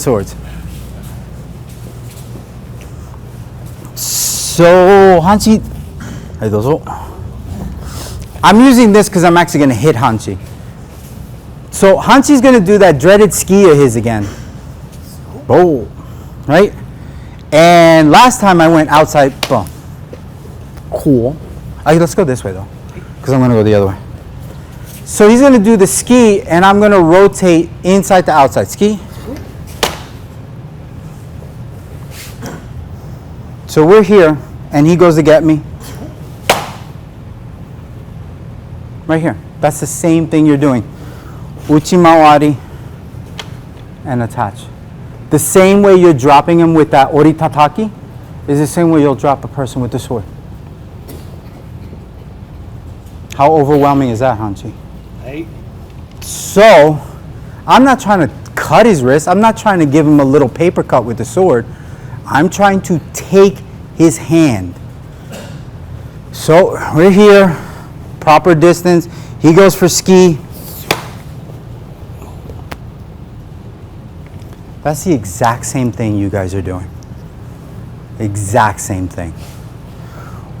swords. So Hanchi, I'm using this because I'm actually going to hit Hanchi. So Hanchi's going to do that dreaded ski of his again. Oh, right? And last time I went outside, boom. Cool. Let's go this way though, because I'm going to go the other way. So he's going to do the ski, and I'm going to rotate inside to outside. Ski. So we're here, and he goes to get me. Right here. That's the same thing you're doing. Uchi mawari and attach. The same way you're dropping him with that ori tataki is the same way you'll drop a person with the sword. How overwhelming is that, Hanchi? Right. So, I'm not trying to cut his wrist. I'm not trying to give him a little paper cut with the sword. I'm trying to take his hand. So, we're here, proper distance. He goes for ski. That's the exact same thing you guys are doing. Exact same thing.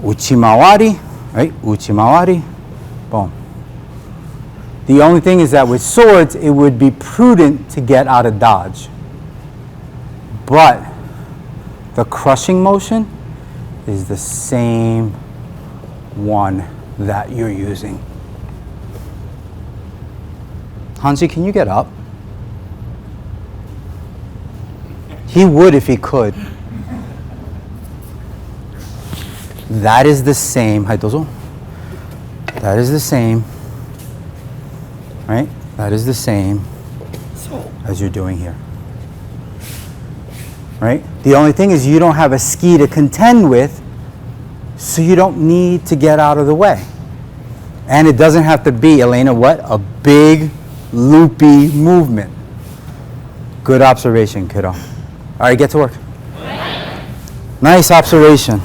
Uchi mawari, right? Uchi mawari, boom. The only thing is that with swords, it would be prudent to get out of dodge. But the crushing motion is the same one that you're using. Hanji, can you get up? He would if he could. That is the same. That is the same. Right? That is the same as you're doing here. Right? The only thing is you don't have a ski to contend with, so you don't need to get out of the way. And it doesn't have to be, Elena, what? A big, loopy movement. Good observation, kiddo. All right, get to work. Nice observation.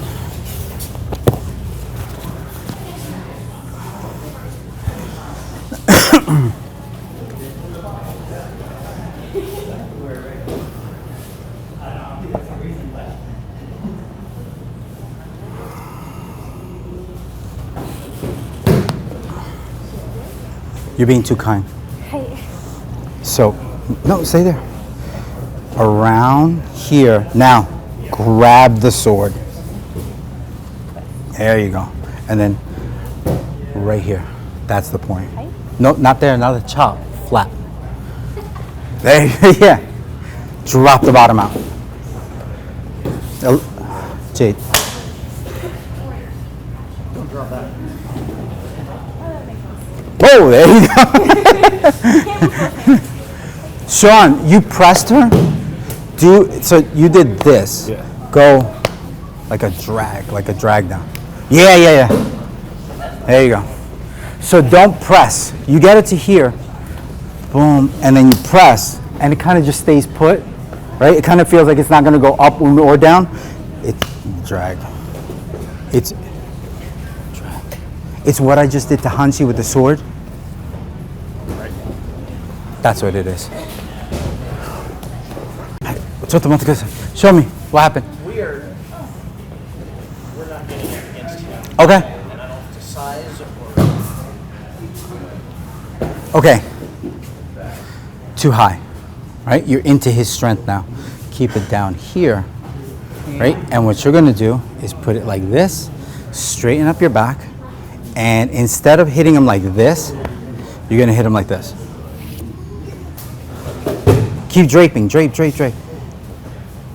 You're being too kind. Hey. So, no, stay there. Around here. Now, grab the sword. There you go. And then right here. That's the point. Okay. No, not there. Not the chop. Flat. There. Yeah. Drop the bottom out. Jade. Don't drop that. Oh, there you go. Sean, you pressed her. So you did this. Yeah. Go like a drag down. Yeah. There you go. So don't press. You get it to here. Boom, and then you press, and it kind of just stays put, right? It kind of feels like it's not going to go up or down. It's drag. It's drag. It's what I just did to Hanshi with the sword. Right. That's what it is. Show me what happened. We're not getting against you. Okay. And I don't know if it's size or. Okay. Too high, right? You're into his strength now. Keep it down here, right? And what you're gonna do is put it like this, straighten up your back, and instead of hitting him like this, you're gonna hit him like this. Keep draping, drape.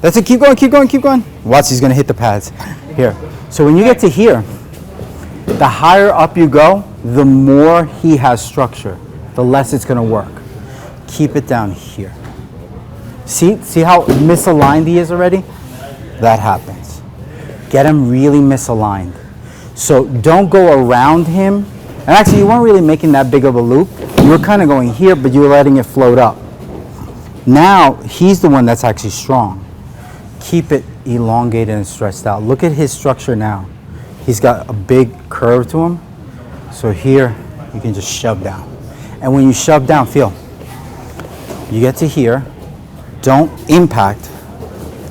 That's it, keep going. Watch, he's gonna hit the pads. Here. So when you get to here, the higher up you go, the more he has structure, the less it's gonna work. Keep it down here. See how misaligned he is already? That happens. Get him really misaligned. So don't go around him. And actually, you weren't really making that big of a loop. You were kind of going here, but you were letting it float up. Now, he's the one that's actually strong. Keep it elongated and stretched out. Look at his structure now. He's got a big curve to him. So here, you can just shove down. And when you shove down, feel. You get to here, Don't impact.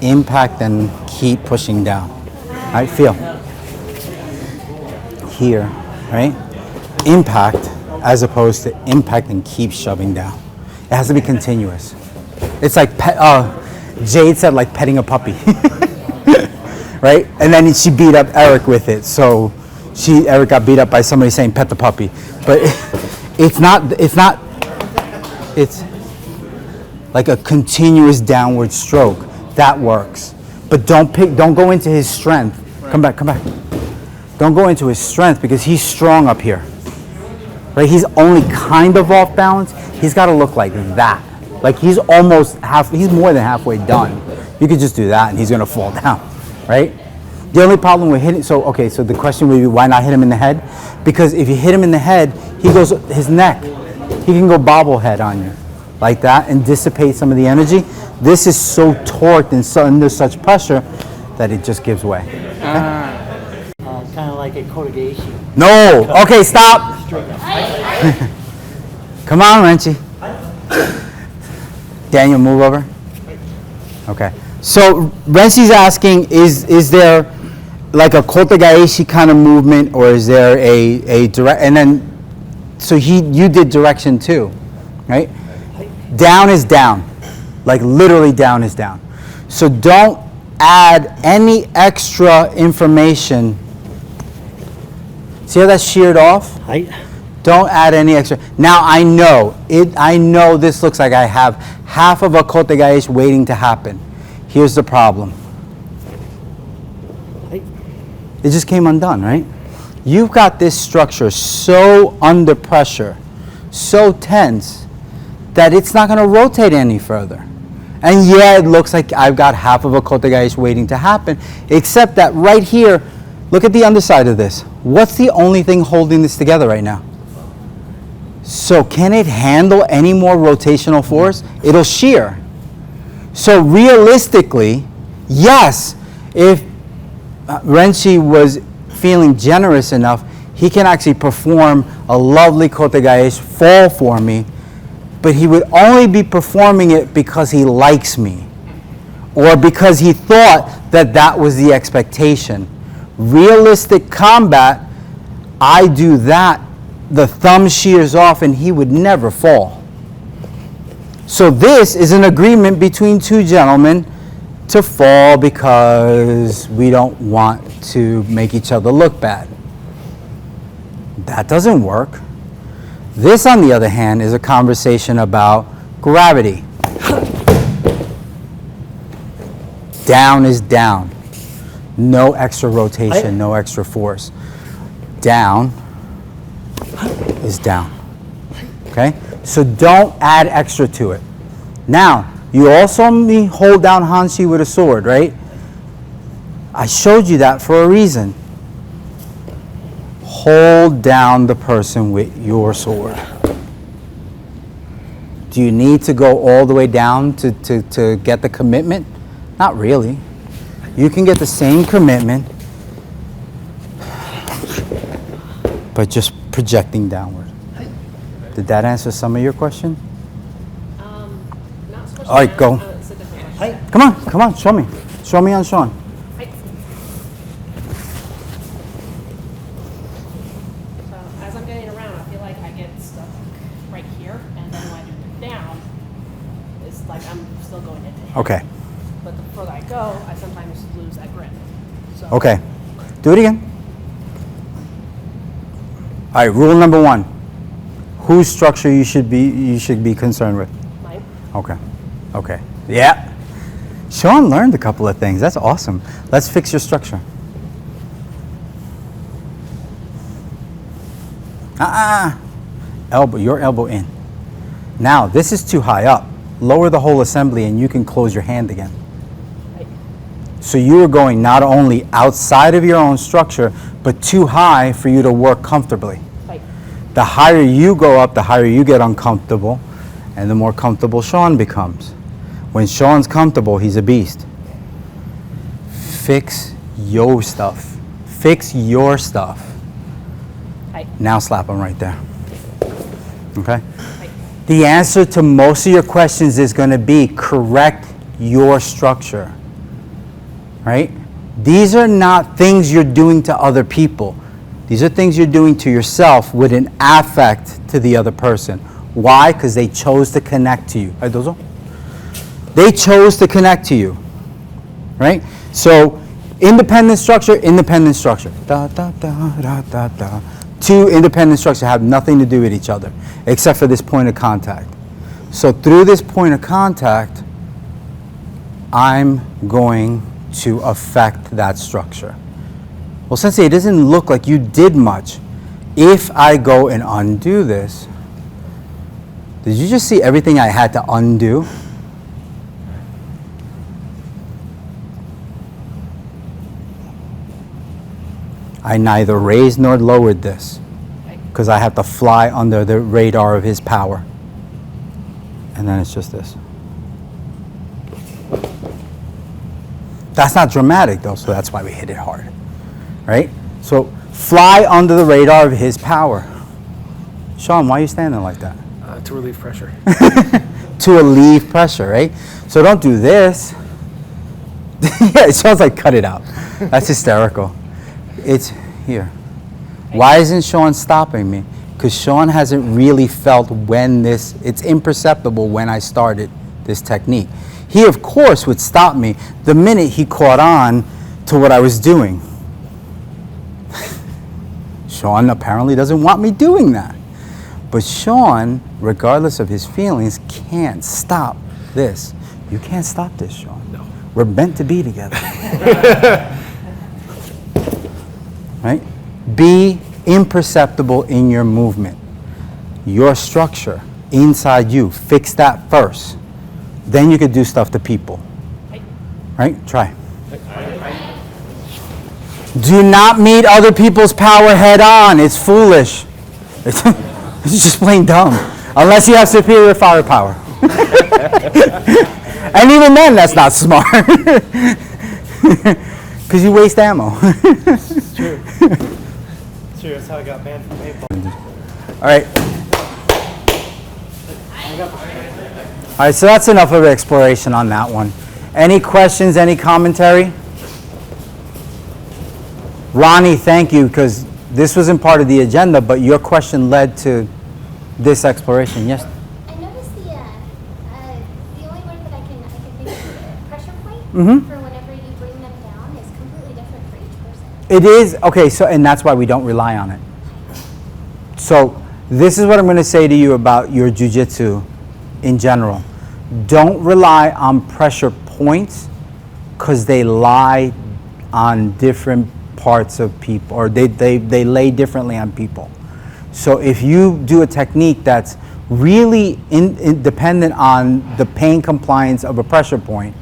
Impact and keep pushing down. All right, feel. Here, right? Impact as opposed to impact and keep shoving down. It has to be continuous. It's like, Jade said, like petting a puppy. Right? And then she beat up Eric with it. So Eric got beat up by somebody saying pet the puppy. But it's like a continuous downward stroke. That works. But don't go into his strength. Come back. Don't go into his strength because he's strong up here. Right? He's only kind of off balance. He's got to look like that. Like he's more than halfway done. You could just do that and he's going to fall down. Right? The only problem with hitting, so the question would be why not hit him in the head? Because if you hit him in the head, his neck, he can go bobblehead on you like that and dissipate some of the energy. This is so torqued and so under such pressure that it just gives way. Kind of like a Kotegaeshi. No, okay, stop. Come on, Renchi. Daniel, move over. Okay. So Renchi's asking, is there like a Kotegaeshi kind of movement, or is there a direct? And then, so you did direction too, right? Down is down, like literally down is down. So don't add any extra information. See how that's sheared off? Don't add any extra. Now I know this looks like I have half of a Kotegaeshi waiting to happen. Here's the problem. It just came undone, right? You've got this structure so under pressure, so tense, that it's not going to rotate any further. And yeah, it looks like I've got half of a Kotegaeshi waiting to happen, except that right here, look at the underside of this. What's the only thing holding this together right now? So can it handle any more rotational force? It'll shear. So realistically, yes, if Renchi was feeling generous enough, he can actually perform a lovely Kotegaeshi fall for me, but he would only be performing it because he likes me or because he thought that was the expectation. Realistic combat, I do that, the thumb shears off and he would never fall. So this is an agreement between two gentlemen to fall because we don't want to make each other look bad. That doesn't work. This, on the other hand, is a conversation about gravity. Down is down. No extra rotation, no extra force. Down is down. Okay? So don't add extra to it. Now, you also hold down Hanshi with a sword, right? I showed you that for a reason. Hold down the person with your sword. Do you need to go all the way down to get the commitment? Not really. You can get the same commitment, but just projecting downward. Did that answer some of your question? Not so much. All right, go. It's a different question. Come on, show me. Show me on Sean. Height. So as I'm getting around, I feel like I get stuck right here, and then when I do down, it's like I'm still going into him. Okay. But the further I go, I sometimes lose that grip. So Okay. Do it again. All right, rule number 1. Whose structure you should be concerned with? mine. Okay. Yeah. Sean learned a couple of things. That's awesome. Let's fix your structure. Your elbow in. Now, this is too high up. Lower the whole assembly and you can close your hand again. Height. So you are going not only outside of your own structure, but too high for you to work comfortably. Height. The higher you go up, the higher you get uncomfortable, and the more comfortable Sean becomes. When Sean's comfortable, he's a beast. Fix your stuff. Fix your stuff. Height. Now slap him right there. Okay? Height. The answer to most of your questions is going to be correct your structure, right? These are not things you're doing to other people. These are things you're doing to yourself with an affect to the other person. Why? Because they chose to connect to you. Right, Dozo? They chose to connect to you, right? So, independent structure, independent structure. Da, da, da, da, da, da. Two independent structures have nothing to do with each other, except for this point of contact. So through this point of contact, I'm going to affect that structure. Well, Sensei, it doesn't look like you did much. If I go and undo this, did you just see everything I had to undo? I neither raised nor lowered this because I have to fly under the radar of his power. And then it's just this. That's not dramatic though, so that's why we hit it hard, right? So fly under the radar of his power. Sean, why are you standing like that? To relieve pressure. To relieve pressure, right? So don't do this. Yeah, it sounds like cut it out. That's hysterical. It's here. Why isn't Sean stopping me? Because Sean hasn't really felt when this, it's imperceptible when I started this technique. He, of course, would stop me the minute he caught on to what I was doing. Sean apparently doesn't want me doing that. But Sean, regardless of his feelings, can't stop this. You can't stop this, Sean. No. We're meant to be together. Right? Be imperceptible in your movement. Your structure inside you, fix that first. Then you could do stuff to people. Right? Try. Do not meet other people's power head on. It's foolish. It's just plain dumb. Unless you have superior firepower. And even then, that's not smart. Because you waste ammo. It's true. It's true. That's how I got banned from paintball. All right. All right, so that's enough of exploration on that one. Any questions, any commentary? Ronnie, thank you, because this wasn't part of the agenda, but your question led to this exploration. Yes? I noticed the only word that I can think of, pressure point, Mm-hmm. for whenever you bring them down is completely different for each person. It is, okay, so, and that's why we don't rely on it. So, this is what I'm going to say to you about your jiu-jitsu in general. Don't rely on pressure points because they lie on different parts of people, or they lay differently on people. So if you do a technique that's really dependent on the pain compliance of a pressure point,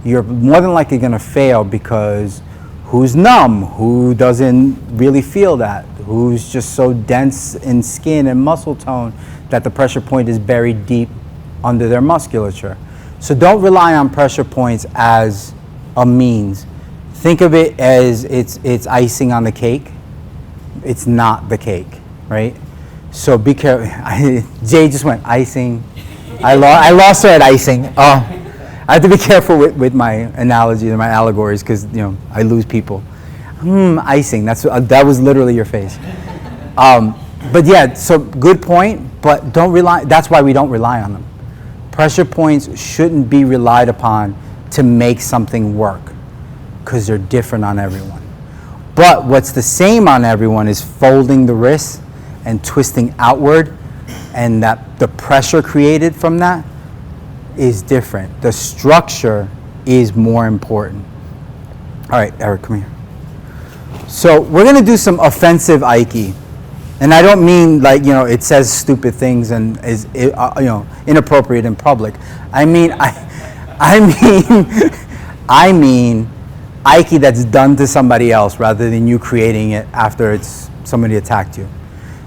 you're more than likely going to fail because who's numb, who doesn't really feel that, who's just so dense in skin and muscle tone that the pressure point is buried deep under their musculature. So don't rely on pressure points as a means. Think of it as it's icing on the cake. It's not the cake, right? So be careful. Jay just went icing. I lost her at icing. I have to be careful with my analogies and my allegories because I lose people. Icing. That was literally your face. But yeah, so good point. But don't rely. That's why we don't rely on them. Pressure points shouldn't be relied upon to make something work because they're different on everyone. But what's the same on everyone is folding the wrists and twisting outward, and that the pressure created from that is different. The structure is more important. All right, Eric, come here. So we're going to do some offensive Aiki. And I don't mean like, it says stupid things and is, inappropriate in public. I mean Aiki that's done to somebody else rather than you creating it after somebody attacked you.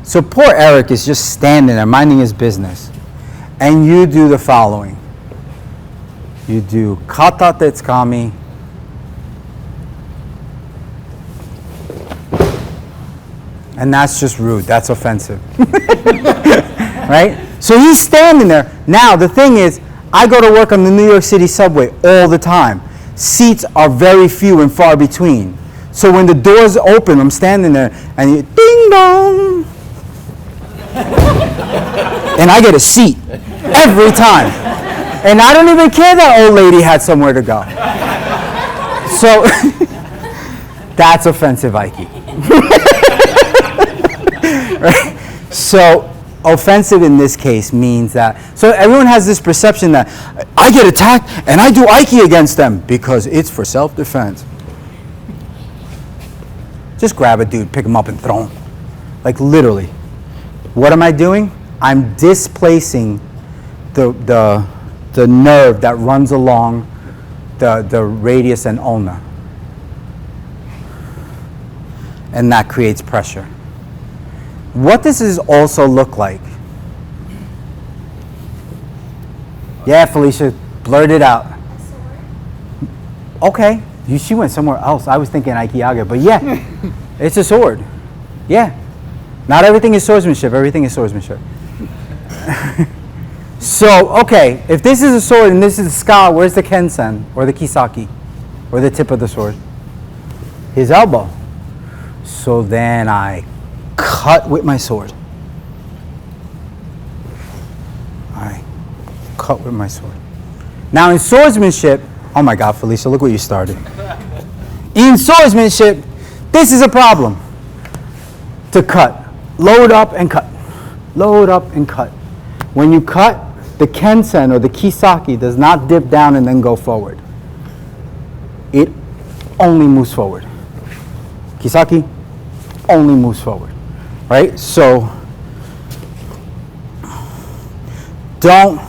So poor Eric is just standing there minding his business. And you do the following. You do kata tetsukami. And that's just rude. That's offensive. right? So he's standing there. Now, the thing is, I go to work on the New York City subway all the time. Seats are very few and far between. So when the doors open, I'm standing there, and you ding dong, and I get a seat every time. And I don't even care that old lady had somewhere to go. So that's offensive, Ike. Right? So offensive in this case means that, so everyone has this perception that I get attacked and I do Ike against them because it's for self-defense. Just grab a dude, pick him up and throw him. Like literally. What am I doing? I'm displacing the nerve that runs along the radius and ulna. And that creates pressure. What does this also look like? Yeah, Felicia, blurt it out. Okay, she went somewhere else. I was thinking Aikiaga, but yeah, it's a sword. Yeah. Not everything is swordsmanship, everything is swordsmanship. So, okay, if this is a sword and this is a ska, where's the kensen or the kisaki or the tip of the sword? His elbow. So then I cut with my sword. I cut with my sword. Now in swordsmanship, oh my God, Felicia, look what you started. In swordsmanship, this is a problem. To cut. Load up and cut. Load up and cut. When you cut, the kensen or the kisaki does not dip down and then go forward. It only moves forward. Kisaki only moves forward, right? So don't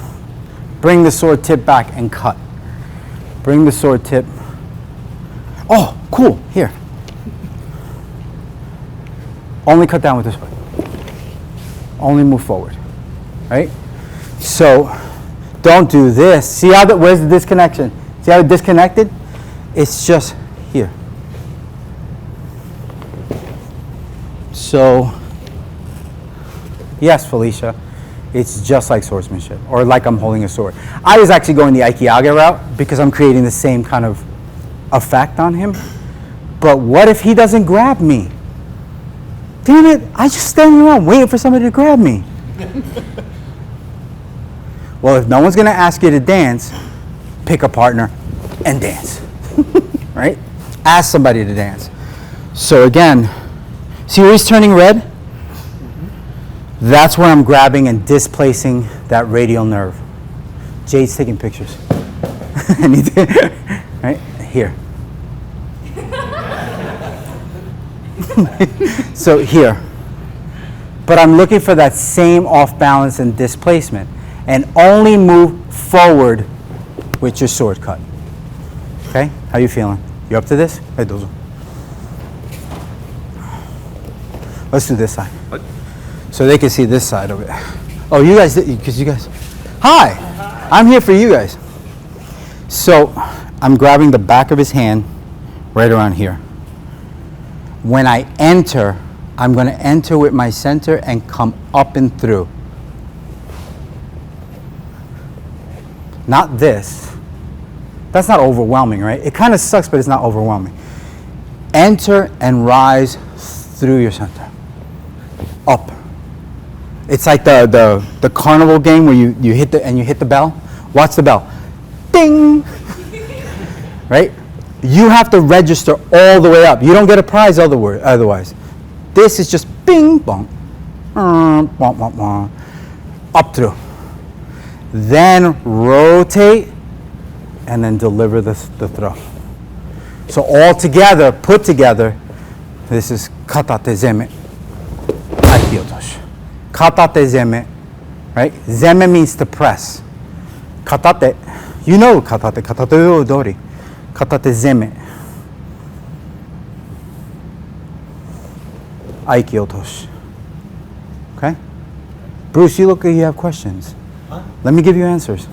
bring the sword tip back and cut. Bring the sword tip. Oh, cool, here. Only cut down with this way. Only move forward, right? So don't do this. See how where's the disconnection? See how it disconnected? It's just here. So, yes, Felicia, it's just like swordsmanship, or like I'm holding a sword. I was actually going the Aikiaga route because I'm creating the same kind of effect on him. But what if he doesn't grab me? Damn it, I just standing around waiting for somebody to grab me. Well, if no one's going to ask you to dance, pick a partner and dance, right? Ask somebody to dance. So again, see where he's turning red? Mm-hmm. That's where I'm grabbing and displacing that radial nerve. Jade's taking pictures. Right here. So here. But I'm looking for that same off balance and displacement, and only move forward with your sword cut. Okay? How you feeling? You up to this? Hey, Dozo. Let's do this side. What? So they can see this side of it. Oh, you guys, because you guys. Hi! I'm here for you guys. So I'm grabbing the back of his hand right around here. When I enter, I'm going to enter with my center and come up and through. Not this. That's not overwhelming, right? It kind of sucks, but it's not overwhelming. Enter and rise through your center. Up. It's like the carnival game where you hit the bell. Watch the bell. Ding! Right? You have to register all the way up. You don't get a prize otherwise. This is just bing, bong, up through. Then rotate and then deliver the throw. So all together, put together, this is katate zeme, aiki otoshi. Katate zeme, right? Zeme means to press. Katate, you know katate dori. Katate zeme. Aiki otoshi. Okay? Bruce, you look like you have questions. Huh? Let me give you answers.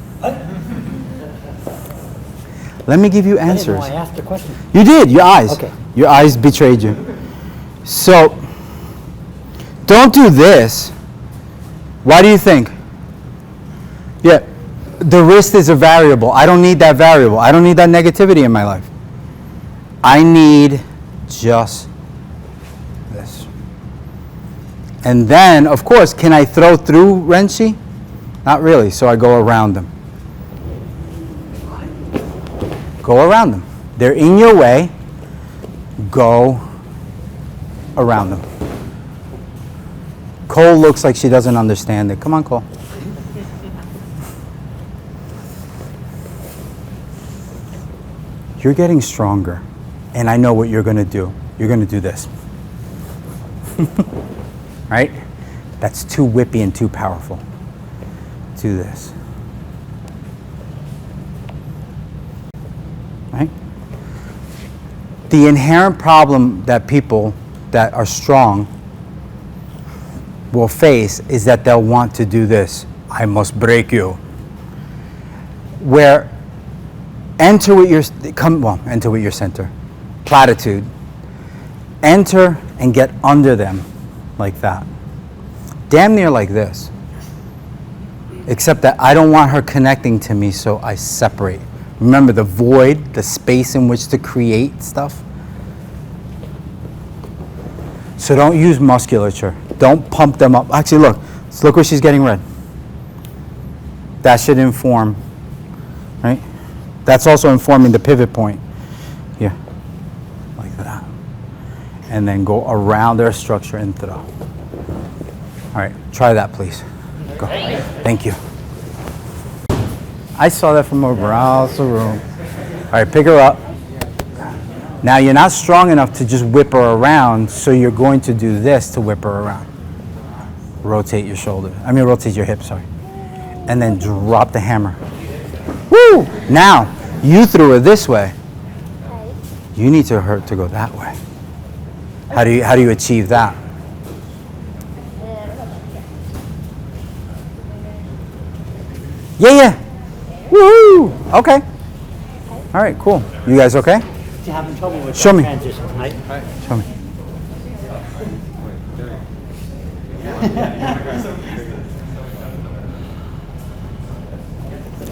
Let me give you answers. I asked a question. You did, your eyes. Okay. Your eyes betrayed you. So, don't do this. Why do you think? Yeah, the wrist is a variable. I don't need that variable. I don't need that negativity in my life. I need just this. And then, of course, can I throw through Renshi? Not really, so I go around them. Go around them. They're in your way. Go around them. Cole looks like she doesn't understand it. Come on, Cole. You're getting stronger, and I know what you're going to do. You're going to do this. Right? That's too whippy and too powerful. Do this. Right? The inherent problem that people that are strong will face is that they'll want to do this. I must break you. Where enter with your center. Platitude. Enter and get under them like that. Damn near like this. Except that I don't want her connecting to me, so I separate. Remember the void, the space in which to create stuff. So don't use musculature. Don't pump them up. Actually, look. Look where she's getting red. That should inform, right? That's also informing the pivot point. Here. Like that. And then go around their structure and throw. All right. Try that, please. Go. Thank you. I saw that from across the room. All right, pick her up. Now you're not strong enough to just whip her around, so you're going to do this to whip her around. Rotate your shoulder. Rotate your hip, sorry. And then drop the hammer. Woo! Now, you threw her this way. You need her to go that way. How do you achieve that? Yeah. Woohoo! Okay. All right, cool. You guys okay? You having trouble with Show me. transition, right? Show me.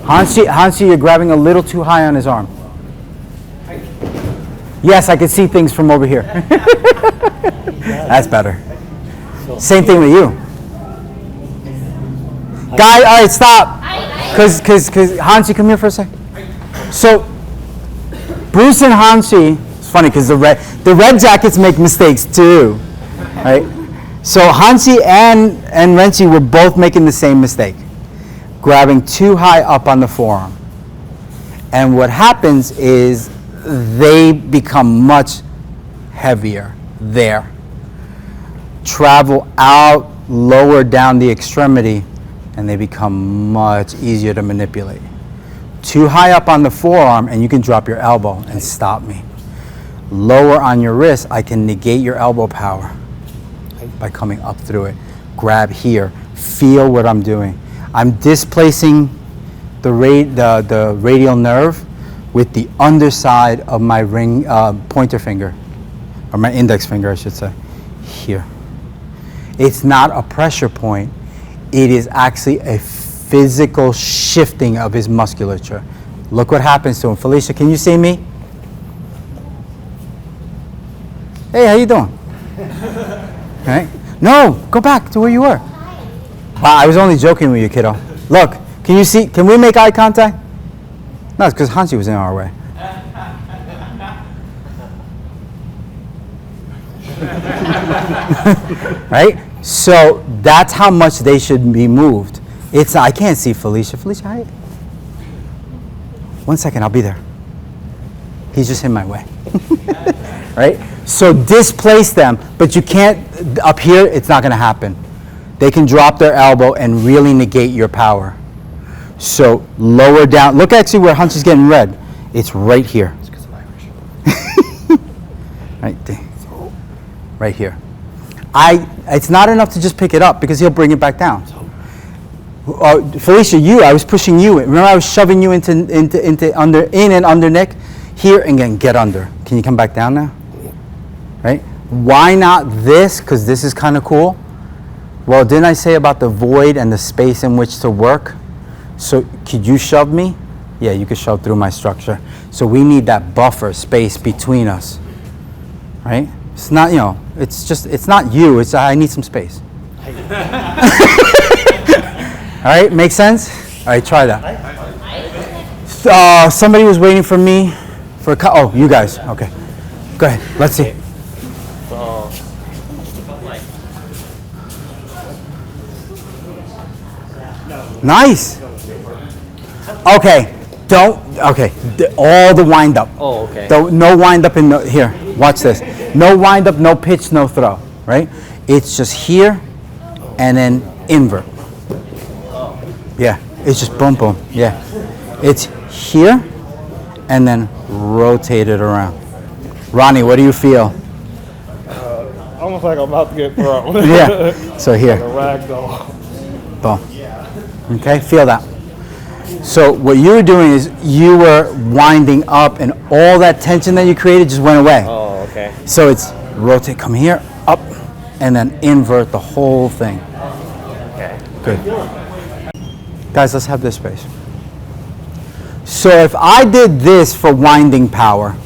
Hansi, you're grabbing a little too high on his arm. Yes, I can see things from over here. That's better. Same thing with you. Guy, all right, stop. Because Hansi, come here for a sec. So, Bruce and Hansi, it's funny because the red jackets make mistakes too, right? So Hansi and Renshi were both making the same mistake, grabbing too high up on the forearm. And what happens is they become much heavier there. Travel out, lower down the extremity, and they become much easier to manipulate. Too high up on the forearm, and you can drop your elbow and stop me. Lower on your wrist, I can negate your elbow power by coming up through it. Grab here. Feel what I'm doing. I'm displacing the radial nerve with the underside of my pointer finger, or my index finger, I should say, here. It's not a pressure point. It is actually a physical shifting of his musculature. Look what happens to him. Felicia, can you see me? Hey, how you doing? Right? No, go back to where you were. I was only joking with you, kiddo. Look, can you see? Can we make eye contact? No, it's because Hansi was in our way. Right? So that's how much they should be moved. I can't see Felicia. Felicia, hi. 1 second, I'll be there. He's just in my way. Right? So displace them, but you can't, up here, it's not going to happen. They can drop their elbow and really negate your power. So lower down. Look actually where Hansi's getting red. It's right here. It's because I'm Irish. Right there. Right here. It's not enough to just pick it up because he'll bring it back down. Felicia, I was pushing you. Remember I was shoving you in and under neck? Here, and then get under. Can you come back down now? Right? Why not this? Because this is kind of cool. Well, didn't I say about the void and the space in which to work? So could you shove me? Yeah, you could shove through my structure. So we need that buffer space between us, right? It's not, you know, it's not you, it's I need some space. All right, make sense? All right, try that. Somebody was waiting for me for a oh, you guys, okay. Go ahead, let's see. Nice. Okay, all the wind up. Oh, okay. No wind up in the, here, watch this. No wind up, no pitch, no throw, right? It's just here and then invert. Yeah, it's just boom, boom, yeah. It's here and then rotate it around. Ronnie, what do you feel? Almost like I'm about to get thrown. Yeah, so here, Ragdoll. boom. Okay, feel that. So what you were doing is you were winding up and all that tension that you created just went away. Oh, okay. So it's rotate, come here, up, and then invert the whole thing. Okay. Good. Guys, let's have this space. So if I did this for winding power,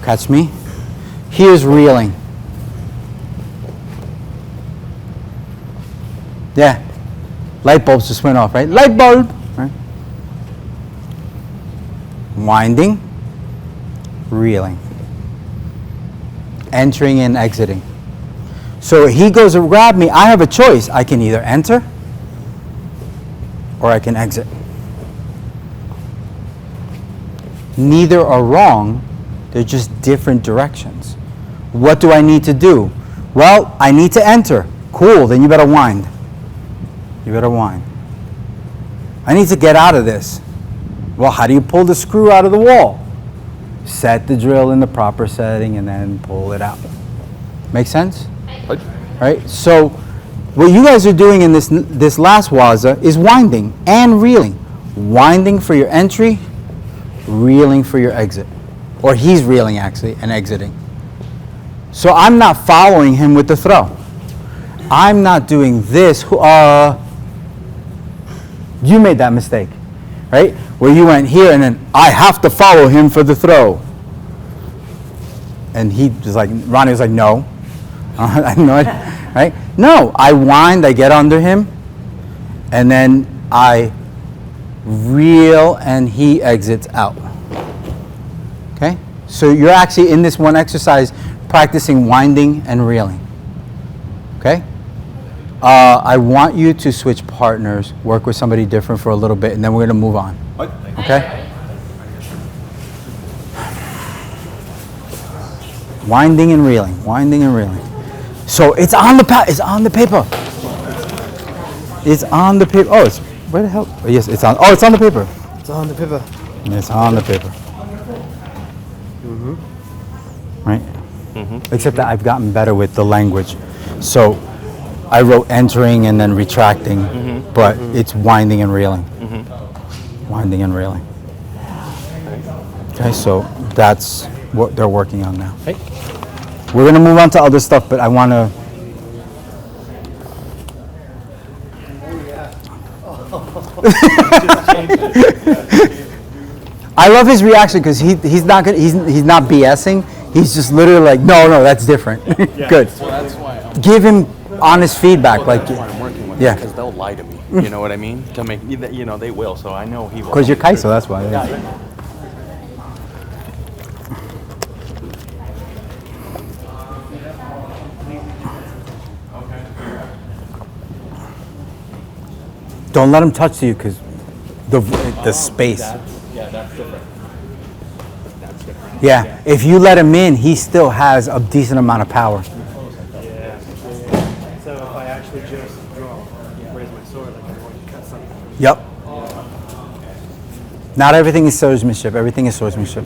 catch me, here's reeling. Yeah, light bulbs just went off, right? Light bulb, right? Winding, reeling, entering and exiting. So he goes to grab me, I have a choice. I can either enter or I can exit. Neither are wrong, they're just different directions. What do I need to do? Well, I need to enter. Cool, then you better wind. You better wind. I need to get out of this. Well, how do you pull the screw out of the wall? Set the drill in the proper setting and then pull it out. Make sense? Right? So what you guys are doing in this last waza is winding and reeling. Winding for your entry, reeling for your exit. Or he's reeling actually and exiting. So I'm not following him with the throw. I'm not doing this. You made that mistake, right? Where you went here and then I have to follow him for the throw. And he was like, Ronnie was like, no. I know it, right? No, I wind, I get under him, and then I reel and he exits out. Okay? So you're actually in this one exercise practicing winding and reeling. Okay? I want you to switch partners, work with somebody different for a little bit, and then we're going to move on. Okay? Winding and reeling, winding and reeling. So it's on the it's on the paper. It's on the paper. Oh, it's where the hell? Oh, yes, it's on. Oh, it's on the paper. It's on the paper. It's on the paper. Right? Except that I've gotten better with the language. So I wrote entering and then retracting, but it's winding and reeling. Winding and reeling. Okay, so that's what they're working on now. Hey. We're going to move on to other stuff, but I want to... I love his reaction because he's not BSing. He's just literally like, no, that's different. Good. So that's why Give him honest feedback, like, I'm working with yeah. because they'll lie to me. You know what I mean? To make they will. So I know he will. Because you're Kaiso, that's why. Yeah. Don't let him touch you because the space. Yeah, that's different. That's different. Yeah, if you let him in, he still has a decent amount of power. Yeah. So if I actually just raise my sword, like I'm going to cut something. Yep. Not everything is swordsmanship. Everything is swordsmanship.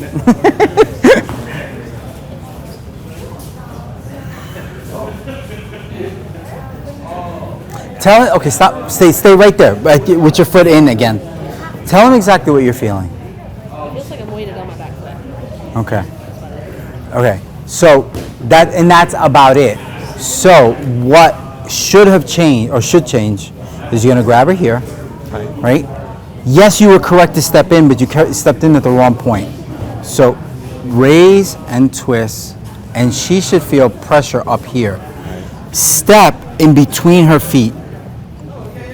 Tell him. Okay, stop. Stay right there, with your foot in again. Tell him exactly what you're feeling. It feels like I'm weighted on my back foot. Okay. Okay. So that's about it. So what should have changed or should change is you're gonna grab her here, right? Yes, you were correct to step in, but you stepped in at the wrong point. So raise and twist, and she should feel pressure up here. Step in between her feet.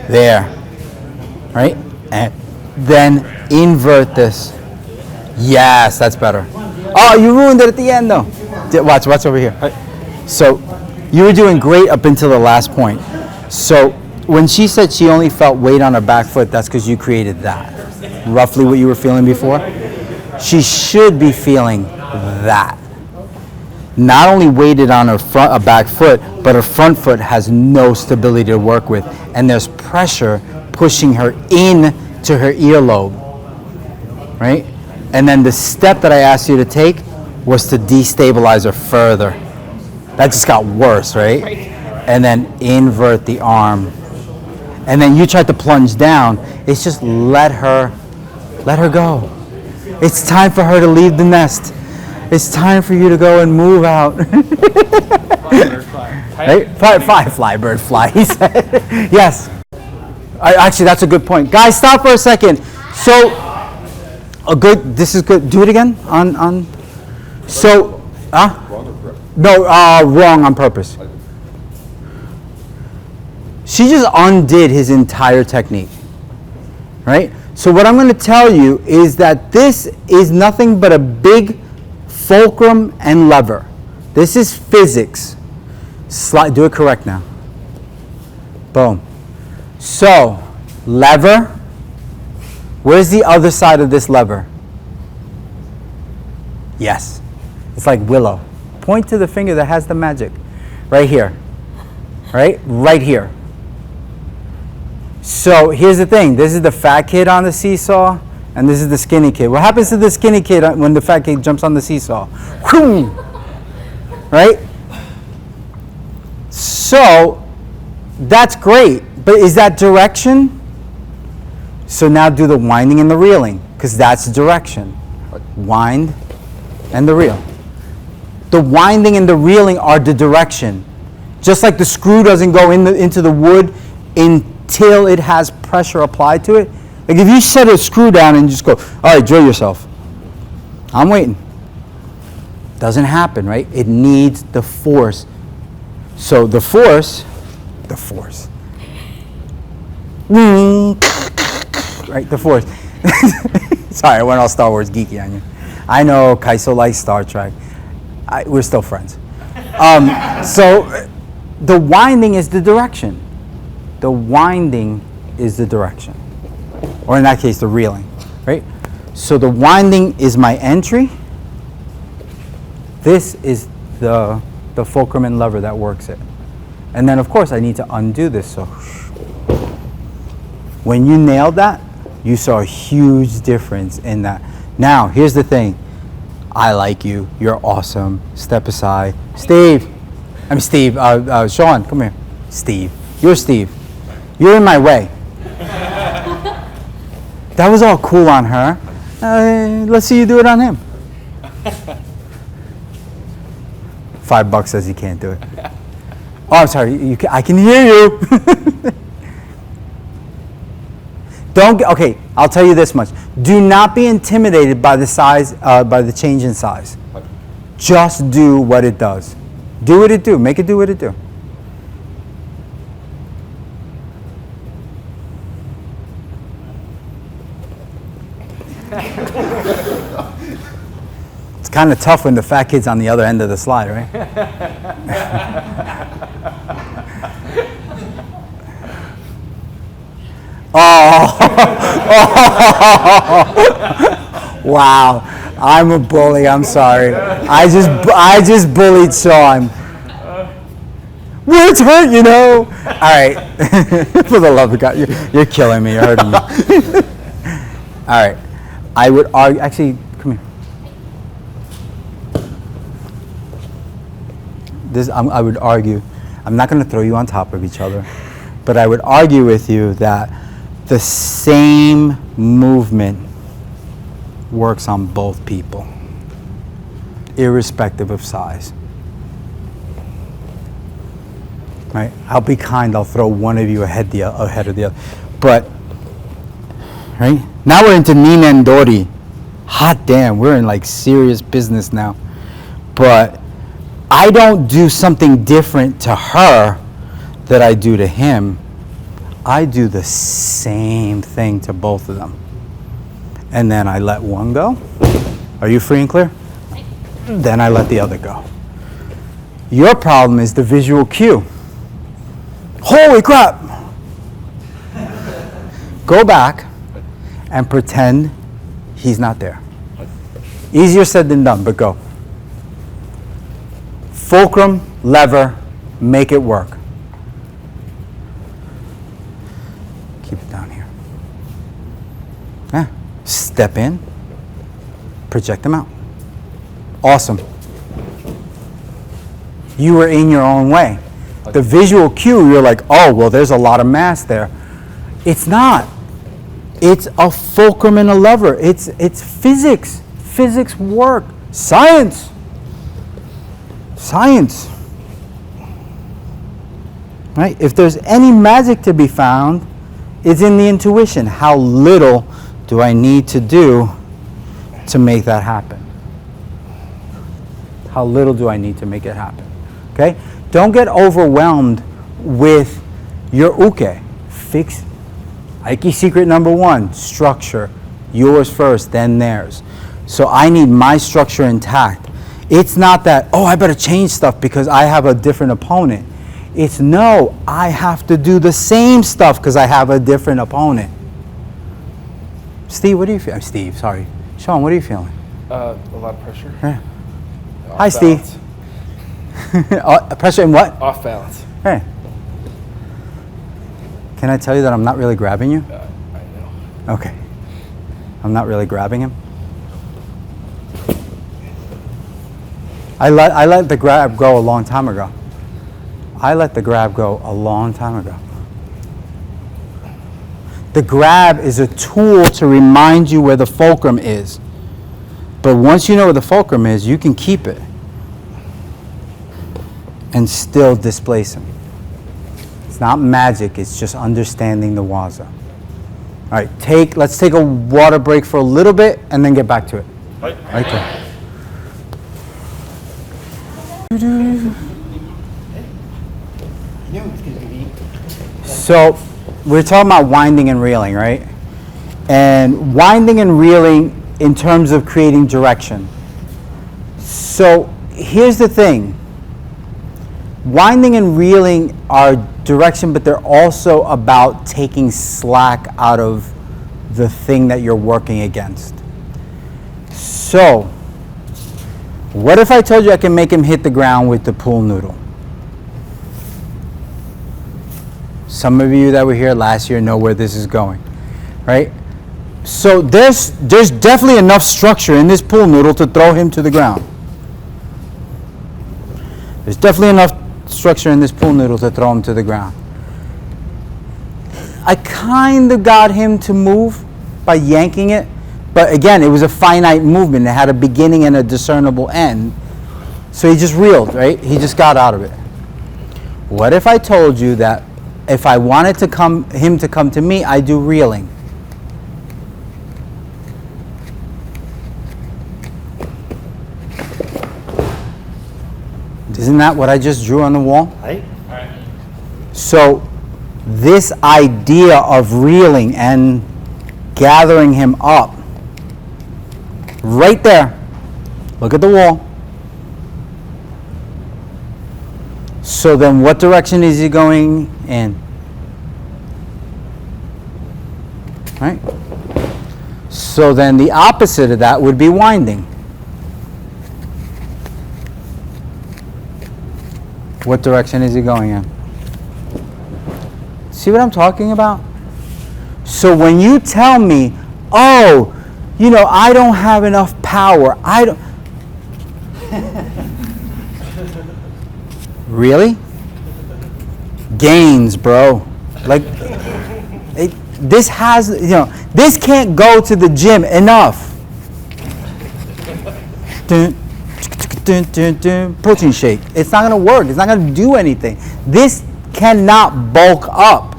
There, right? And then invert this. Yes, that's better. Oh, you ruined it at the end though. Watch over here. So you were doing great up until the last point. So when she said she only felt weight on her back foot, that's because you created that. Roughly what you were feeling before. She should be feeling that. Not only weighted on her back foot, but her front foot has no stability to work with, and there's pressure pushing her in to her earlobe, right? And then the step that I asked you to take was to destabilize her further. That just got worse, right? And then invert the arm. And then you tried to plunge down. It's just let her go. It's time for her to leave the nest. It's time for you to go and move out. Right? Fly, bird, fly, he said. Yes. Actually, that's a good point. Guys, stop for a second. So, this is good. Do it again on. So, no, wrong on purpose. She just undid his entire technique, right? So what I'm going to tell you is that this is nothing but a big fulcrum and lever. This is physics. Do it correct now. Boom. So, lever. Where's the other side of this lever? Yes. It's like Willow. Point to the finger that has the magic. Right here. Right? Right here. So here's the thing. This is the fat kid on the seesaw, and this is the skinny kid. What happens to the skinny kid when the fat kid jumps on the seesaw? Whoom! Right? So that's great, but is that direction? So now do the winding and the reeling, because that's direction. Wind and the reel. The winding and the reeling are the direction. Just like the screw doesn't go into the wood until it has pressure applied to it. Like if you set a screw down and just go, all right, drill yourself. I'm waiting. Doesn't happen, right? It needs the force. So the force. Right, the force. Sorry, I went all Star Wars geeky on you. I know Kaiso likes Star Trek. We're still friends. So the winding is the direction. The winding is the direction. Or in that case, the reeling, right? So the winding is my entry. This is the fulcrum and lever that works it. And then, of course, I need to undo this. So when you nailed that, you saw a huge difference in that. Now, here's the thing. I like you. You're awesome. Step aside. Steve. I'm Steve. Sean, come here. Steve. You're Steve. You're in my way. That was all cool on her. Let's see you do it on him. $5 says he can't do it. Oh, I'm sorry. I can hear you. Okay, I'll tell you this much. Do not be intimidated by the size, by the change in size. Just do what it does. Do what it do. Make it do what it do. It's kind of tough when the fat kid's on the other end of the slide, right? Oh. Wow. I'm a bully. I'm sorry. I just bullied Sean. Words hurt, you know. All right. For the love of God, you're killing me. You're hurting me. All right. I would argue. Actually, come here. I would argue. I'm not going to throw you on top of each other, but I would argue with you that the same movement works on both people. irrespective of size. Right? I'll be kind. I'll throw one of you ahead of the other. But right now we're into Ninendori. Hot damn, we're in like serious business now. But I don't do something different to her that I do to him. I do the same thing to both of them. And then I let one go. Are you free and clear? Then I let the other go. Your problem is the visual cue. Holy crap! Go back and pretend he's not there. Easier said than done, but go. Fulcrum, lever, make it work. Keep it down here. Yeah. Step in, project them out. Awesome. You were in your own way. The visual cue, you're like, oh, well, there's a lot of mass there. It's not. It's a fulcrum and a lever. It's physics. Physics work. Science. Science. Right? If there's any magic to be found, it's in the intuition. How little do I need to do to make that happen? How little do I need to make it happen? Okay? Don't get overwhelmed with your uke. Fix Aiki secret number 1, structure. Yours first, then theirs. So I need my structure intact. It's not that, oh, I better change stuff because I have a different opponent. It's no, I have to do the same stuff because I have a different opponent. Steve, what do you feel? Steve, sorry. Sean, what are you feeling? A lot of pressure. Yeah. Off Hi, Steve. balance. Pressure in what? Off balance. Hey. Can I tell you that I'm not really grabbing you? I know. Okay. I'm not really grabbing him. I let the grab go a long time ago. I let the grab go a long time ago. The grab is a tool to remind you where the fulcrum is. But once you know where the fulcrum is, you can keep it and still displace him. It's not magic, it's just understanding the waza. All right, let's take a water break for a little bit and then get back to it. Right there. So we're talking about winding and reeling, right? And winding and reeling in terms of creating direction. So here's the thing. Winding and reeling are direction, but they're also about taking slack out of the thing that you're working against. So, what if I told you I can make him hit the ground with the pool noodle? Some of you that were here last year know where this is going, right? So there's definitely enough structure in this pool noodle to throw him to the ground. There's definitely enough structure in this pool noodle to throw him to the ground. I kind of got him to move by yanking it, but again, it was a finite movement. It had a beginning and a discernible end. So he just reeled, right? He just got out of it. What if I told you that if I wanted him to come to me, I do reeling? Isn't that what I just drew on the wall? Right? So this idea of reeling and gathering him up, right there, look at the wall. So then what direction is he going in? Right? So then the opposite of that would be winding. What direction is he going in? See what I'm talking about? So when you tell me, oh, I don't have enough power, Really? Gains, bro. Like, this can't go to the gym enough. protein shake. It's not going to work. It's not going to do anything. This cannot bulk up,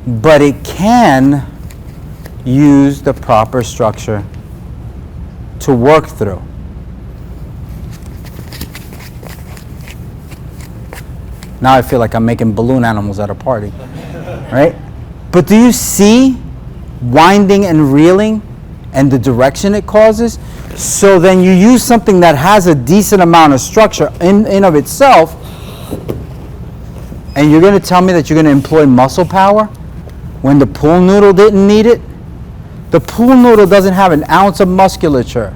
but it can use the proper structure to work through. Now I feel like I'm making balloon animals at a party, right? But do you see winding and reeling and the direction it causes? So then you use something that has a decent amount of structure in of itself, and you're going to tell me that you're going to employ muscle power when the pool noodle didn't need it? The pool noodle doesn't have an ounce of musculature.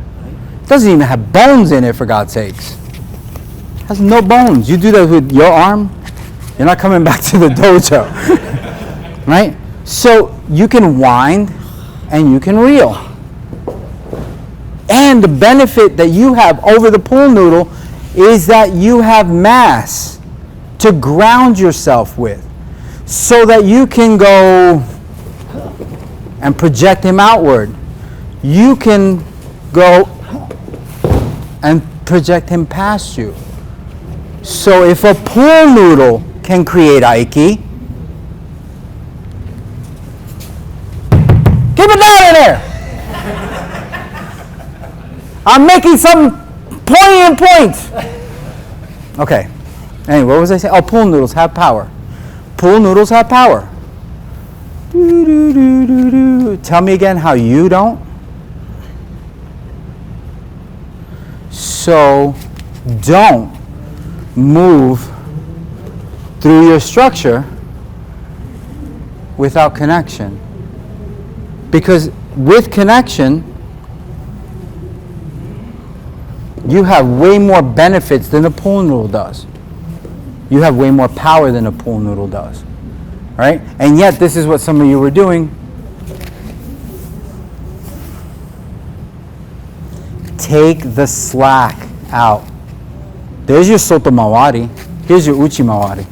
It doesn't even have bones in it, for God's sakes. It has no bones. You do that with your arm, you're not coming back to the dojo. Right? So you can wind and you can reel. And the benefit that you have over the pool noodle is that you have mass to ground yourself with, so that you can go and project him outward. You can go and project him past you. So if a pool noodle can create Aiki, keep it down in there. I'm making some poignant points. Okay. Anyway, what was I saying? Oh, pool noodles have power. Pool noodles have power. Tell me again how you don't. So don't move through your structure without connection. Because with connection, you have way more benefits than a pool noodle does. You have way more power than a pool noodle does. Right? And yet, this is what some of you were doing. Take the slack out. There's your Soto Mawari. Here's your Uchi Mawari.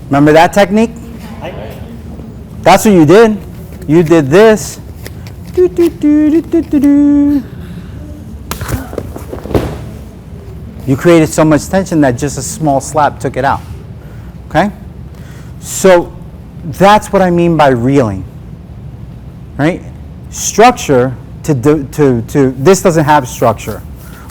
Remember that technique? That's what you did. You did this. Do, do, do, do, do, do, do. You created so much tension that just a small slap took it out. Okay? So that's what I mean by reeling. Right? Structure to this doesn't have structure.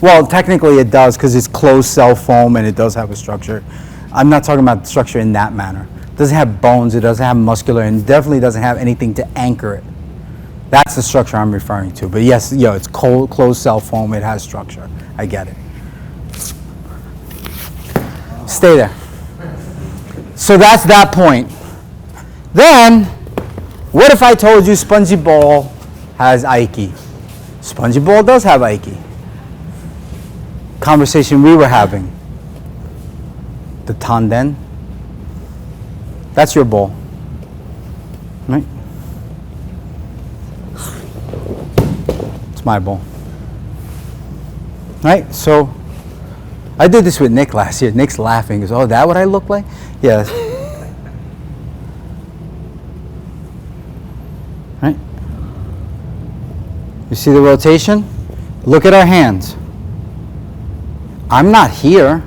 Well, technically it does, because it's closed cell foam and it does have a structure. I'm not talking about structure in that manner. It doesn't have bones, it doesn't have muscular, and definitely doesn't have anything to anchor it. That's the structure I'm referring to. But yes, it's closed cell foam, it has structure. I get it. Stay there. So that's that point. Then, what if I told you Spongy Ball has Aiki? Spongy Ball does have Aiki. Conversation we were having. The Tanden. That's your ball. Right? It's my ball. Right? So, I did this with Nick last year. Nick's laughing. He goes, oh, that what I look like? Yes. Right? You see the rotation? Look at our hands. I'm not here.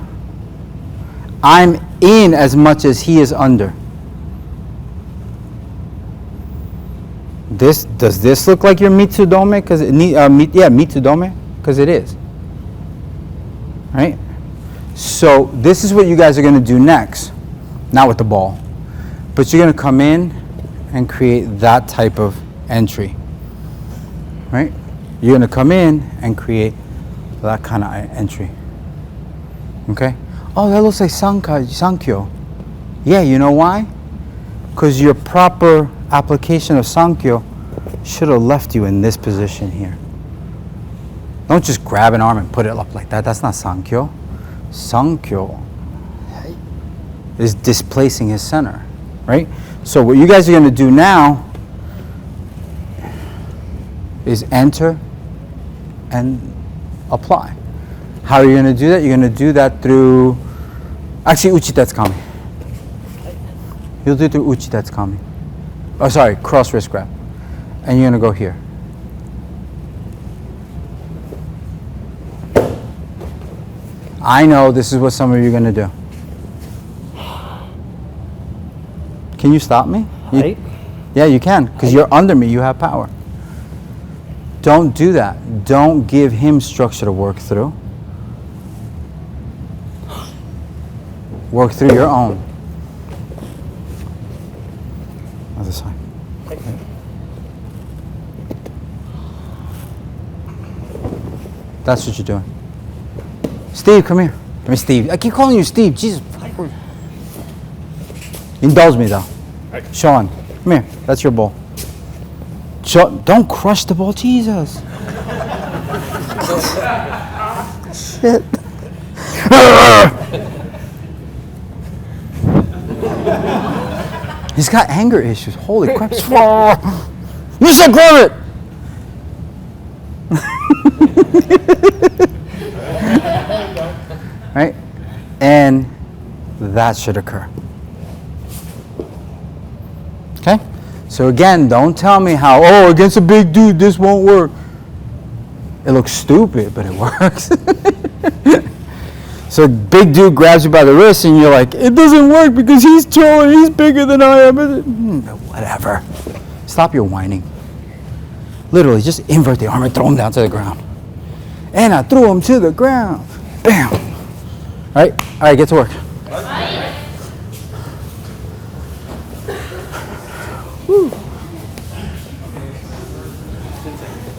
I'm in as much as he is under. Does this look like your Mitsudome? Because Mitsudome, because it is. Right? So this is what you guys are going to do next. Not with the ball. But you're going to come in and create that type of entry. Right? You're going to come in and create that kind of entry. Okay? Oh, that looks like Sankyo. Yeah, you know why? Because your proper application of Sankyo should have left you in this position here. Don't just grab an arm and put it up like that. That's not Sankyo. Sankyo is displacing his center, right? So what you guys are going to do now is enter and apply. How are you going to do that? You're going to do that through, actually, Uchitetsu-kami. You'll do it through Uchitetsu-kami. Oh, sorry, cross wrist grab. And you're going to go here. I know this is what some of you are going to do. Can you stop me? Height? Yeah, you can, because you're under me. You have power. Don't do that. Don't give him structure to work through. Work through your own. Other side. That's what you're doing. Steve, come here. I mean, Steve. I keep calling you Steve. Jesus. Indulge me, though. Sean, come here. That's your ball. Don't crush the ball. Jesus. Shit. He's got anger issues. Holy crap. Mr. Grimmett! Right? And that should occur. Okay? So again, don't tell me how, oh, against a big dude, this won't work. It looks stupid, but it works. So big dude grabs you by the wrist and you're like, it doesn't work because he's taller, he's bigger than I am. Whatever. Stop your whining. Literally, just invert the arm and throw him down to the ground. And I threw him to the ground. Bam. All right, get to work. Woo.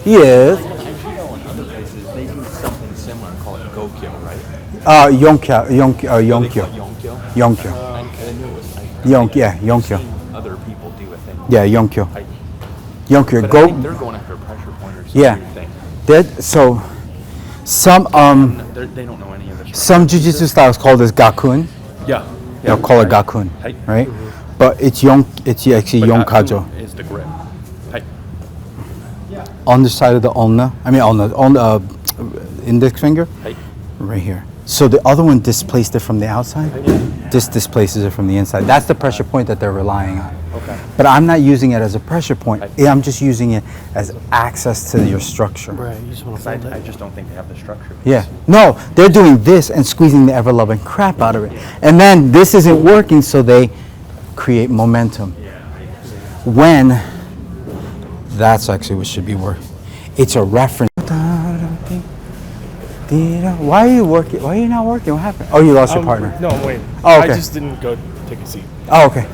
Yes. You know, in other places, they do something similar and call it Gokyo, right? Yonkyo. Yonkyo. Yonkyo. I knew it was like. Yonkyo. Seen other people do a thing. Yeah, Yonkyo. Height. Yonkyo. But I Go. think they're going after a pressure point or some Yeah. weird thing. So, some They don't know any of this. some jujitsu styles call this gakun. Yeah. They'll call it gakun, Height. right? But it's actually But yonkajo. Gakun is the grip. Height. On the side of the ulna. I mean, on the index finger, Height. right here. So the other one displaced it from the outside. This displaces it from the inside. That's the pressure point that they're relying on. Okay. But I'm not using it as a pressure point. I'm just using it as access to your structure. Right, you just want to Because hold I it. just don't think they have the structure. Yeah. No, they're doing this and squeezing the ever-loving crap out of it. And then this isn't working, so they create momentum. When that's actually what should be working. It's a reference. Why are you working? Why are you not working? What happened? Oh, you lost your partner. No, I'm waiting. Oh, okay. I just didn't go take a seat. Oh, okay.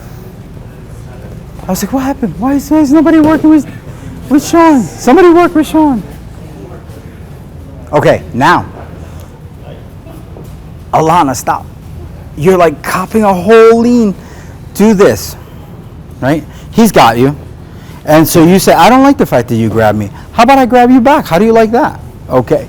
I was like, what happened? Why is nobody working with Sean? Somebody work with Sean. Okay, now. Alana, stop. You're like copying a whole lean. Do this, right? He's got you. And so you say, I don't like the fact that you grab me. How about I grab you back? How do you like that? Okay.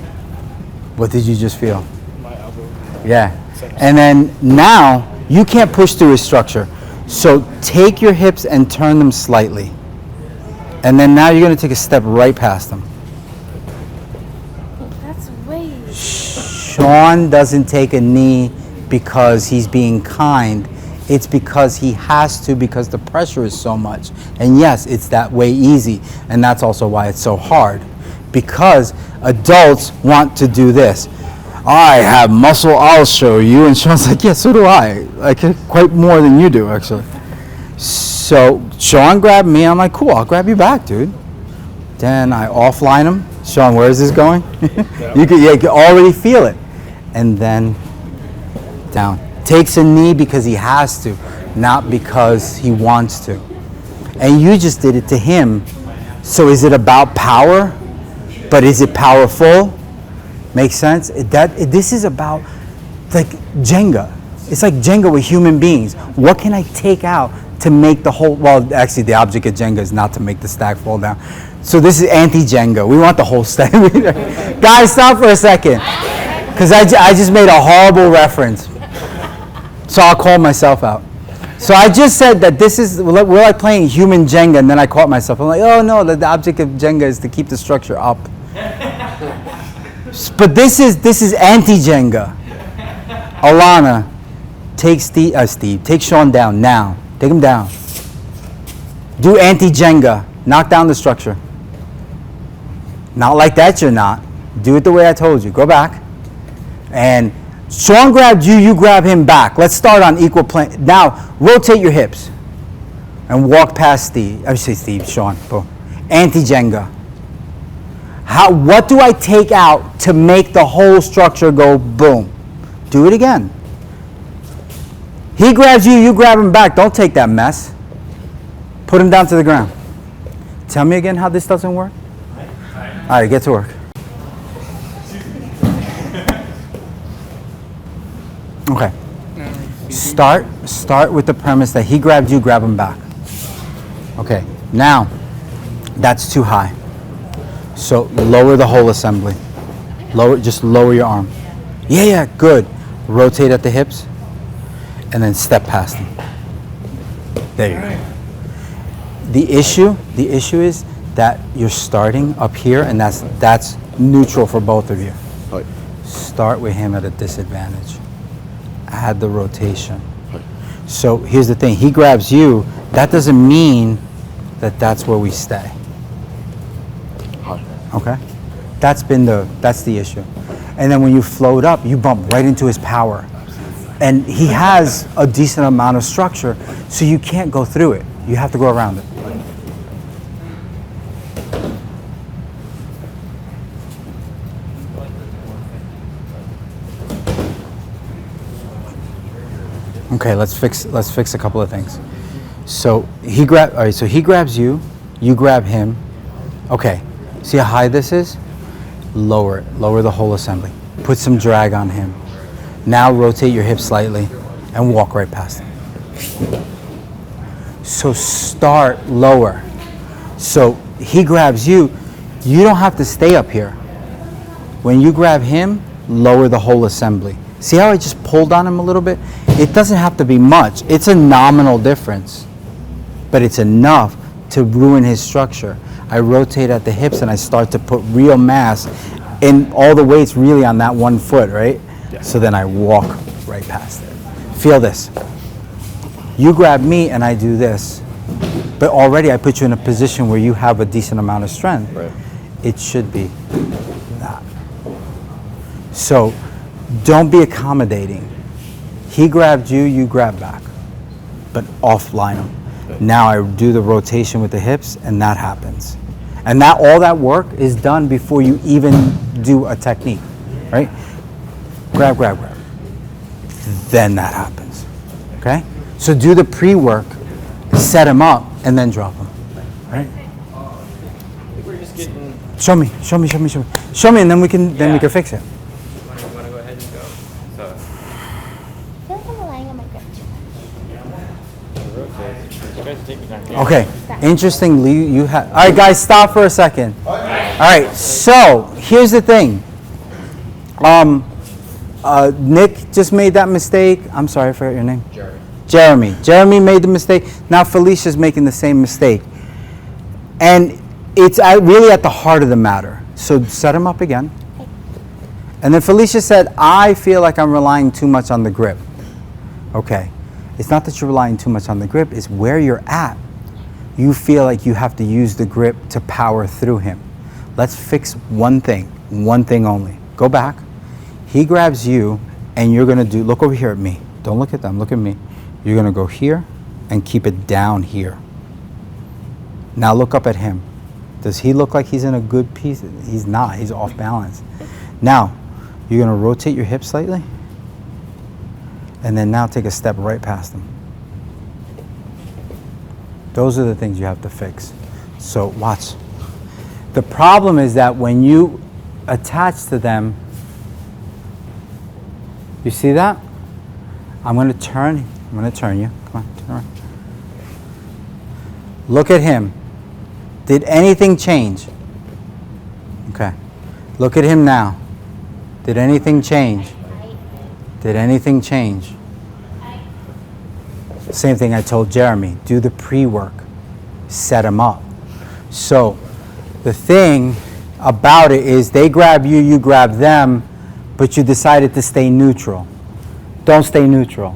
What did you just feel? My elbow. Yeah. And then now you can't push through his structure. So take your hips and turn them slightly. And then now you're going to take a step right past them. That's way. Sean doesn't take a knee because he's being kind. It's because he has to, because the pressure is so much. And yes, it's that way easy. And that's also why it's so hard. Because adults want to do this. I have muscle, I'll show you. And Sean's like, yeah, so do I. Like, quite more than you do, actually. So Sean grabbed me. I'm like, cool, I'll grab you back, dude. Then I offline him. Sean, where is this going? You can already feel it. And then down. Takes a knee because he has to, not because he wants to. And you just did it to him. So is it about power? But is it powerful? Makes sense? This is about like Jenga. It's like Jenga with human beings. What can I take out to make the whole, well, actually the object of Jenga is not to make the stack fall down. So this is anti-Jenga. We want the whole stack. Guys, stop for a second. Because I just made a horrible reference. So I'll call myself out. So I just said that this is, we're like playing human Jenga, and then I caught myself. I'm like, oh no, the object of Jenga is to keep the structure up. But this is anti-Jenga. Alana, take Steve, take Sean down now. Take him down. Do anti-Jenga. Knock down the structure. Not like that, you're not. Do it the way I told you. Go back. And Sean grabbed you, you grab him back. Let's start on equal plane. Now, rotate your hips and walk past Steve. I say Steve, Sean. Boom. Anti-Jenga. What do I take out to make the whole structure go boom? Do it again. He grabs you, you grab him back. Don't take that mess. Put him down to the ground. Tell me again how this doesn't work. All right, get to work. Okay. Start with the premise that he grabbed you, grab him back. Okay. Now, that's too high. So lower the whole assembly. Just lower your arm. Yeah, good. Rotate at the hips, and then step past him. There you go. The issue is that you're starting up here, and that's neutral for both of you. Right. Start with him at a disadvantage. Add the rotation. So here's the thing. He grabs you. That doesn't mean that that's where we stay. Okay? That's the issue. And then when you float up, you bump right into his power. And he has a decent amount of structure, so you can't go through it. You have to go around it. Okay, let's fix a couple of things. So he grabs you, you grab him. Okay, see how high this is? Lower the whole assembly. Put some drag on him. Now rotate your hips slightly and walk right past him. So start lower. So he grabs you, you don't have to stay up here. When you grab him, lower the whole assembly. See how I just pulled on him a little bit? It doesn't have to be much. It's a nominal difference, but it's enough to ruin his structure. I rotate at the hips and I start to put real mass, and all the weight's really on that one foot, right? Yeah. So then I walk right past it. Feel this. You grab me and I do this, but already I put you in a position where you have a decent amount of strength. Right. It should be that. So don't be accommodating. He grabbed you, you grab back, but offline him. Okay. Now I do the rotation with the hips, and that happens. And that all that work is done before you even do a technique, right? Grab. Then that happens, okay? So do the pre-work, set him up, and then drop him, right? We're just getting. Show me, and then we can fix it. Want to go ahead and go? So, I feel like I'm relying on my grip too much. rotate. You guys are taking time. Okay, interestingly, you have. All right, guys, stop for a second. All right, so here's the thing. Nick just made that mistake. I'm sorry, I forgot your name. Jeremy made the mistake. Now Felicia's making the same mistake. And it's really at the heart of the matter. So set him up again. And then Felicia said, I feel like I'm relying too much on the grip. Okay. It's not that you're relying too much on the grip, it's where you're at. You feel like you have to use the grip to power through him. Let's fix one thing only. Go back. He grabs you, and you're gonna look over here at me. Don't look at them, look at me. You're gonna go here and keep it down here. Now look up at him. Does he look like he's in a good piece? He's not, he's off balance. Now, you're gonna rotate your hips slightly, and then now take a step right past him. Those are the things you have to fix. So watch. The problem is that when you attach to them, you see that? I'm gonna turn you. Come on, turn around. Look at him. Did anything change? Okay. Look at him now. Did anything change? Did anything change? Same thing I told Jeremy. Do the pre-work. Set him up. So the thing about it is they grab you, you grab them, but you decided to stay neutral. Don't stay neutral.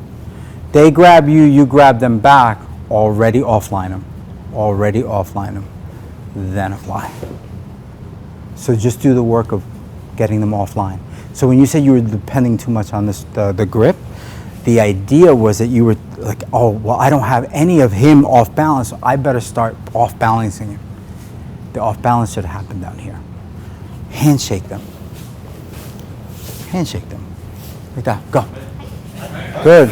They grab you, you grab them back, already offline them. Then apply. So just do the work of getting them offline. So when you said you were depending too much on the grip, the idea was that you were like, oh, well, I don't have any of him off balance, so I better start off balancing him. The off balance should happen down here. Handshake them. Handshake them. Like that. Go. Good.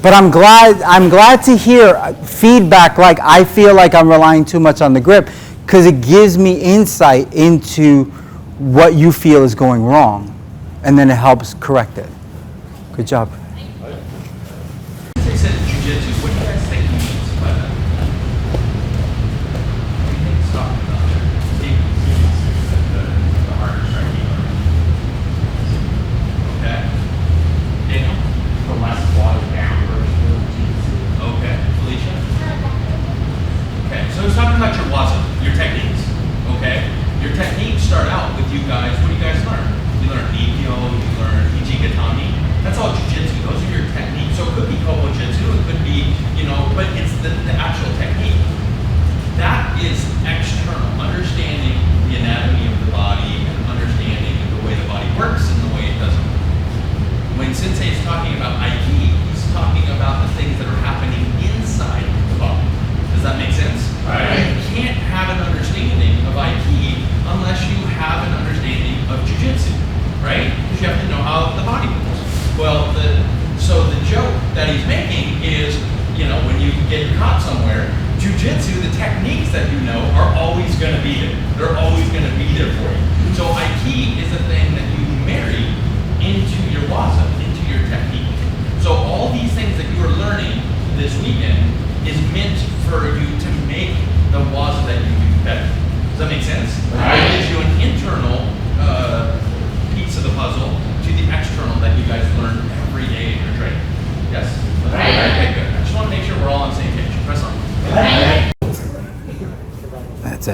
But I'm glad to hear feedback like I feel like I'm relying too much on the grip, because it gives me insight into what you feel is going wrong, and then it helps correct it. Good job. They said jiu-jitsu. What do you guys think he means by that? What do you think he's talking about there? The harder striking. Okay. Daniel? The less watered down version of jiu-jitsu. Okay. Felicia? Okay. So he's talking about your waza, your techniques. Okay. Your techniques start out with you guys. What do you guys learn? You learn Nikyo, you learn Ichigatami. That's all jiu-jitsu. Those are your techniques. So it could be Kobo Jitsu, it could be, but it's the actual technique. That is external, understanding the anatomy of the body and understanding the way the body works and the way it doesn't work. When Sensei is talking about Aiki, he's talking about the things that are happening inside the body. Does that make sense? Right. You can't have an understanding of Aiki unless you have an understanding of Jiu-Jitsu, right? Because you have to know how the body moves. Well, so the joke that he's making is, when you get caught somewhere, Jiu-Jitsu, the techniques that you know are always going to be there. They're always going to be there for you. So Aiki is a thing that you marry into your waza, into your technique. So all these things that you are learning this weekend is meant for you to make the waza that you do better. Does that make sense? Right. It gives you an internal piece of the puzzle to the external that you guys learn every day in your training. Yes? Right. Okay, good. I just want to make sure we're all on the same page. Press on. Right.